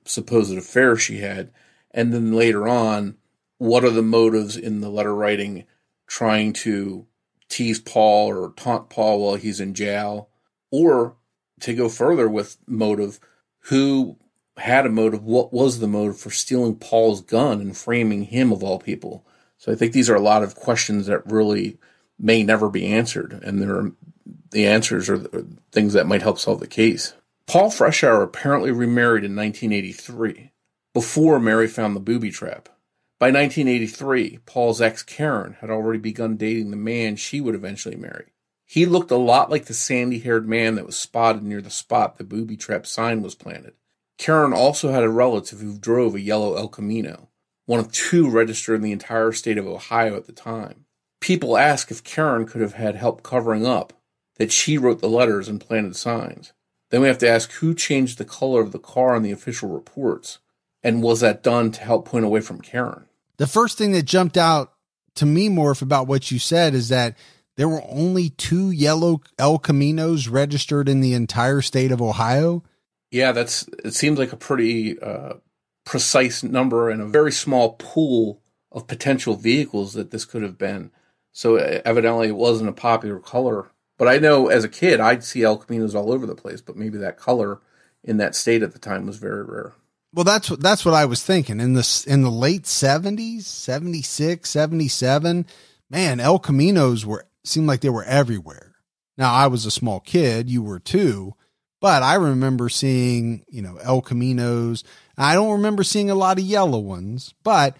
supposed affair she had? And then later on, what are the motives in the letter writing trying to tease Paul or taunt Paul while he's in jail? Or to go further with motive, who had a motive? What was the motive for stealing Paul's gun and framing him of all people? So I think these are a lot of questions that really may never be answered. And the answers are things that might help solve the case. Paul Freshour apparently remarried in 1983, before Mary found the booby trap. By 1983, Paul's ex Karen had already begun dating the man she would eventually marry. He looked a lot like the sandy-haired man that was spotted near the spot the booby trap sign was planted. Karen also had a relative who drove a yellow El Camino, one of 2 registered in the entire state of Ohio at the time. People ask if Karen could have had help covering up that she wrote the letters and planted signs. Then we have to ask who changed the color of the car in the official reports, and was that done to help point away from Karen? The first thing that jumped out to me, Morf, about what you said is that there were only 2 yellow El Caminos registered in the entire state of Ohio. Yeah, it seems like a pretty precise number and a very small pool of potential vehicles that this could have been. So evidently it wasn't a popular color. But I know as a kid, I'd see El Caminos all over the place, but maybe that color in that state at the time was very rare. Well, that's what I was thinking. In the late 70s, 76, 77, man, El Caminos seemed like they were everywhere. Now, I was a small kid, you were too, but I remember seeing, El Caminos. I don't remember seeing a lot of yellow ones, but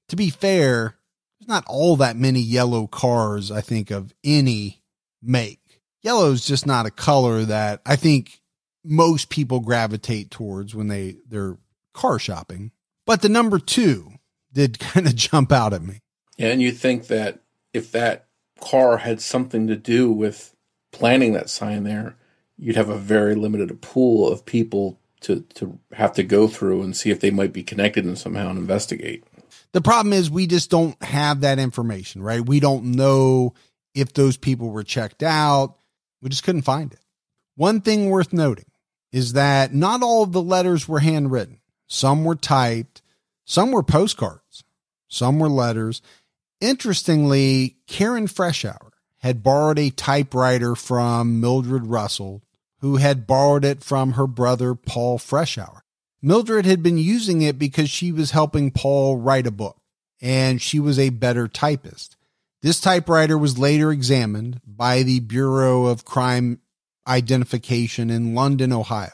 to be fair, there's not all that many yellow cars, I think, of any make. Yellow is just not a color that I think most people gravitate towards when they're car shopping. But the number 2 did kind of jump out at me. Yeah, and you think that if that car had something to do with planting that sign there, you'd have a very limited pool of people to have to go through and see if they might be connected and somehow and investigate. The problem is we just don't have that information, right? We don't know if those people were checked out. We just couldn't find it. One thing worth noting is that not all of the letters were handwritten. Some were typed, some were postcards, some were letters. Interestingly, Karen Freshour had borrowed a typewriter from Mildred Russell, who had borrowed it from her brother, Paul Freshour. Mildred had been using it because she was helping Paul write a book, and she was a better typist. This typewriter was later examined by the Bureau of Crime Identification in London, Ohio,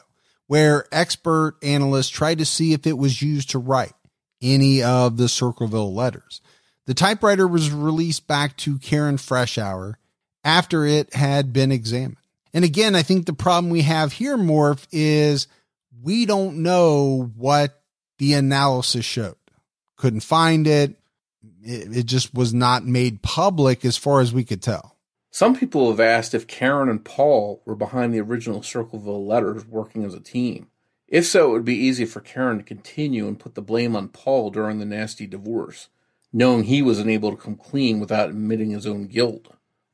where expert analysts tried to see if it was used to write any of the Circleville letters. The typewriter was released back to Karen Freshour after it had been examined. And again, I think the problem we have here, Morf, is we don't know what the analysis showed. Couldn't find it. It just was not made public as far as we could tell. Some people have asked if Karen and Paul were behind the original Circleville letters working as a team. If so, it would be easy for Karen to continue and put the blame on Paul during the nasty divorce, knowing he was unable to come clean without admitting his own guilt.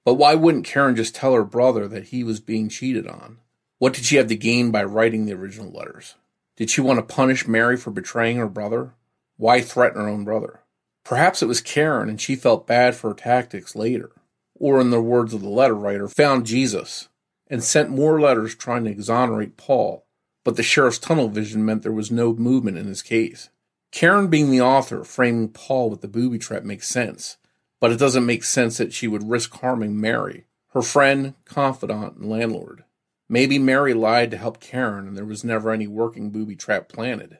But why wouldn't Karen just tell her brother that he was being cheated on? What did she have to gain by writing the original letters? Did she want to punish Mary for betraying her brother? Why threaten her own brother? Perhaps it was Karen and she felt bad for her tactics later. Or in the words of the letter writer, found Jesus and sent more letters trying to exonerate Paul, but the sheriff's tunnel vision meant there was no movement in his case. Karen being the author, framing Paul with the booby trap makes sense, but it doesn't make sense that she would risk harming Mary, her friend, confidant, and landlord. Maybe Mary lied to help Karen and there was never any working booby trap planted.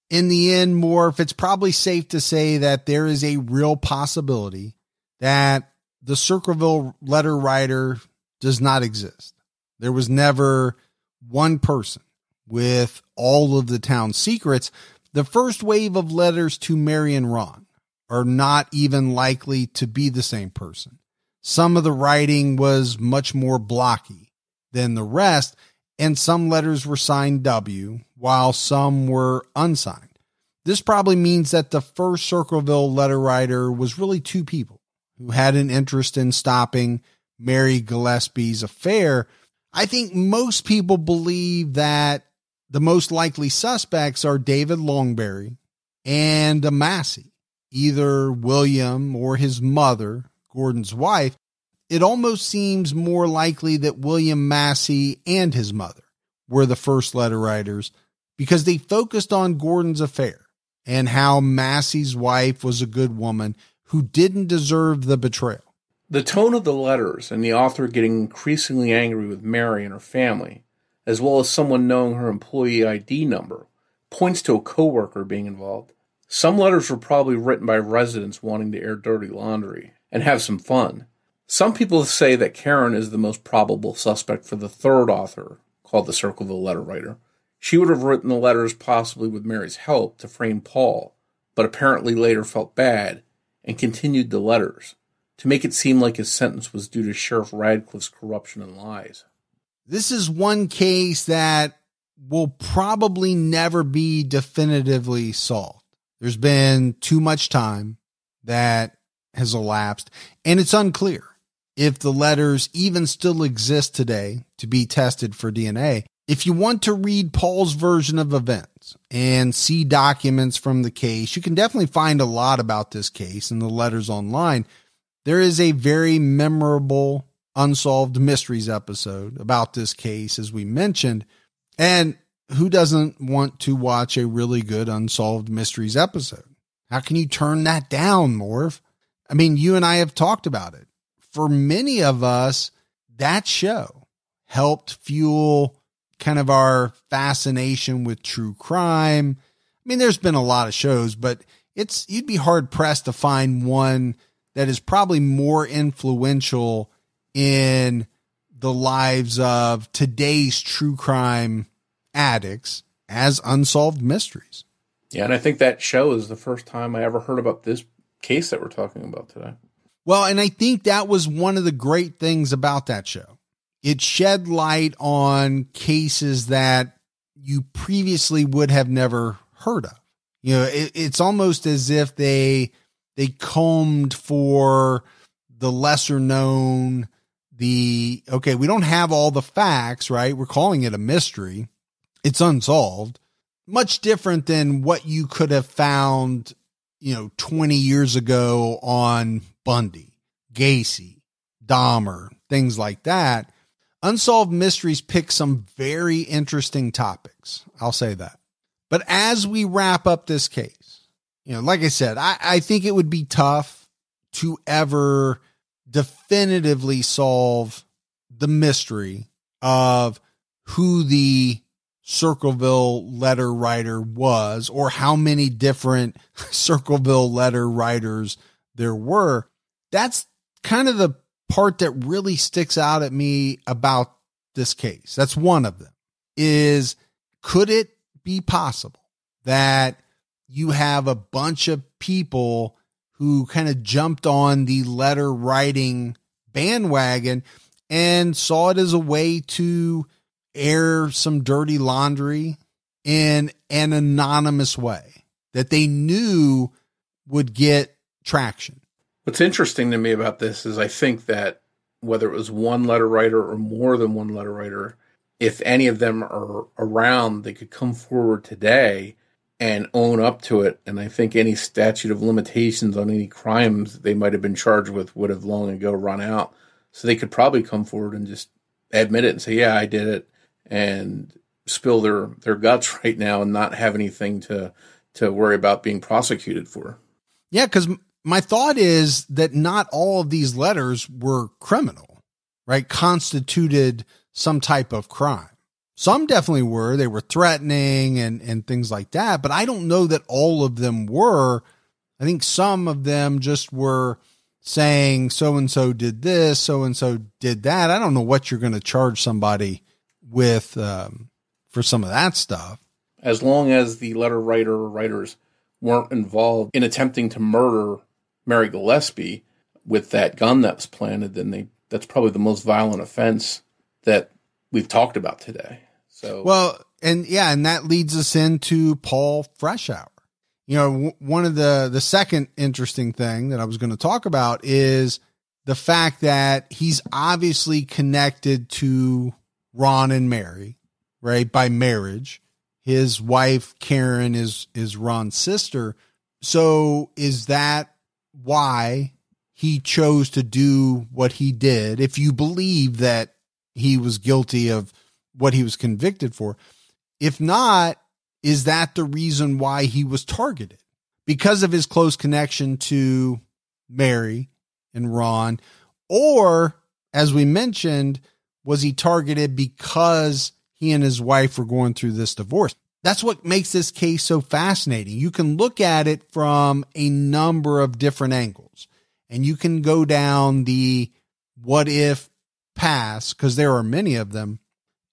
In the end, Morf, it's probably safe to say that there is a real possibility that the Circleville letter writer does not exist. There was never one person with all of the town's secrets. The first wave of letters to Mary and Ron are not even likely to be the same person. Some of the writing was much more blocky than the rest, and some letters were signed W, while some were unsigned. This probably means that the first Circleville letter writer was really 2 people who had an interest in stopping Mary Gillespie's affair. I think most people believe that the most likely suspects are David Longberry and Massey, either William or his mother, Gordon's wife. It almost seems more likely that William Massey and his mother were the first letter writers because they focused on Gordon's affair and how Massey's wife was a good woman who didn't deserve the betrayal. The tone of the letters and the author getting increasingly angry with Mary and her family, as well as someone knowing her employee ID number, points to a coworker being involved. Some letters were probably written by residents wanting to air dirty laundry and have some fun. Some people say that Karen is the most probable suspect for the third author, called the Circleville letter writer. She would have written the letters possibly with Mary's help to frame Paul, but apparently later felt bad and continued the letters to make it seem like his sentence was due to Sheriff Radcliffe's corruption and lies. This is one case that will probably never be definitively solved. There's been too much time that has elapsed, and it's unclear if the letters even still exist today to be tested for DNA. If you want to read Paul's version of events and see documents from the case, you can definitely find a lot about this case in the letters online. There is a very memorable Unsolved Mysteries episode about this case, as we mentioned. And who doesn't want to watch a really good Unsolved Mysteries episode? How can you turn that down, Morf? I mean, you and I have talked about it. For many of us, that show helped fuel kind of our fascination with true crime. I mean, there's been a lot of shows, but you'd be hard pressed to find one that is probably more influential in the lives of today's true crime addicts as Unsolved Mysteries. Yeah, and I think that show is the first time I ever heard about this case that we're talking about today. Well, and I think that was one of the great things about that show. It shed light on cases that you previously would have never heard of. You know, it's almost as if they combed for the lesser known, okay, we don't have all the facts, right? We're calling it a mystery. It's unsolved. Much different than what you could have found, 20 years ago on Bundy, Gacy, Dahmer, things like that. Unsolved Mysteries pick some very interesting topics. I'll say that. But as we wrap up this case, like I said, I think it would be tough to ever definitively solve the mystery of who the Circleville letter writer was, or how many different Circleville letter writers there were. That's kind of the part that really sticks out at me about this case. That's one of them. Could it be possible that you have a bunch of people who kind of jumped on the letter writing bandwagon and saw it as a way to air some dirty laundry in an anonymous way that they knew would get traction? What's interesting to me about this is I think that whether it was one letter writer or more than one letter writer, if any of them are around, they could come forward today and own up to it. And I think any statute of limitations on any crimes they might have been charged with would have long ago run out. So they could probably come forward and just admit it and say, yeah, I did it, and spill their guts right now and not have anything to worry about being prosecuted for. Yeah, because my thought is that not all of these letters were criminal, right? Constituted some type of crime. Some definitely were. They were threatening and things like that, but I don't know that all of them were. I think some of them just were saying so-and-so did this, so-and-so did that. I don't know what you're going to charge somebody with for some of that stuff. As long as the letter writer or writers weren't involved in attempting to murder Mary Gillespie with that gun that was planted, then that's probably the most violent offense that we've talked about today. So, well, and that leads us into Paul Freshour. One of the second interesting thing that I was going to talk about is the fact that he's obviously connected to Ron and Mary, right? By marriage. His wife, Karen, is Ron's sister. So is that why he chose to do what he did? If you believe that he was guilty of what he was convicted for. If not, is that the reason why he was targeted? Because of his close connection to Mary and Ron? Or, as we mentioned, was he targeted because he and his wife were going through this divorce? That's what makes this case so fascinating. You can look at it from a number of different angles, and you can go down the what if paths, because there are many of them.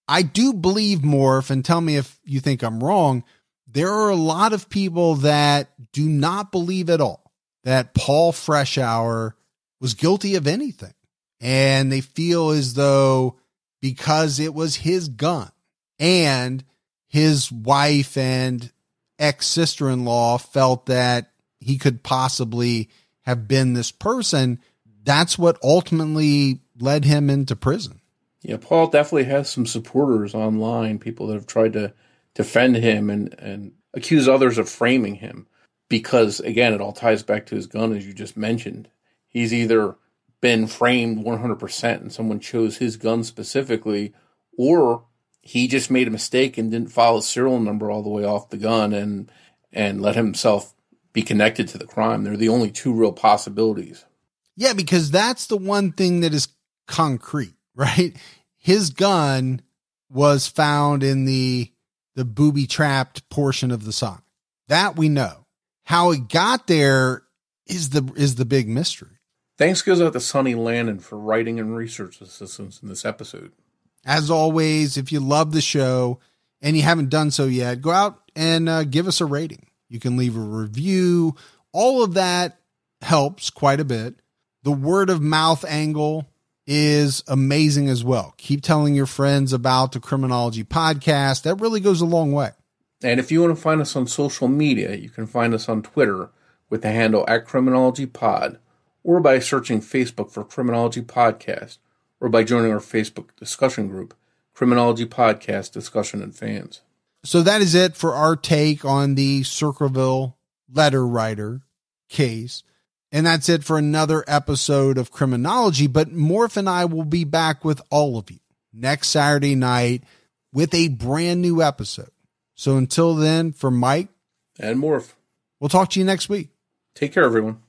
I do believe, Morf, and tell me if you think I'm wrong, there are a lot of people that do not believe at all that Paul Freshour was guilty of anything. And they feel as though because it was his gun and his wife and ex-sister-in-law felt that he could possibly have been this person, that's what ultimately led him into prison. Yeah, Paul definitely has some supporters online, people that have tried to defend him and accuse others of framing him. Because, again, it all ties back to his gun, as you just mentioned. He's either been framed 100% and someone chose his gun specifically, or he just made a mistake and didn't follow the serial number all the way off the gun and let himself be connected to the crime. They're the only two real possibilities. Yeah, because that's the one thing that is concrete, right? His gun was found in the booby-trapped portion of the sock. That we know. How it got there is the big mystery. Thanks goes out to Sonny Landon for writing and research assistance in this episode. As always, if you love the show and you haven't done so yet, go out and give us a rating. You can leave a review. All of that helps quite a bit. The word of mouth angle is amazing as well. Keep telling your friends about the Criminology podcast. That really goes a long way. And if you want to find us on social media, you can find us on Twitter with the handle @CriminologyPod, or by searching Facebook for Criminology Podcast, or by joining our Facebook discussion group, Criminology Podcast Discussion and Fans. So that is it for our take on the Circleville letter writer case. And that's it for another episode of Criminology. But Morf and I will be back with all of you next Saturday night with a brand new episode. So until then, for Mike and Morf, we'll talk to you next week. Take care, everyone.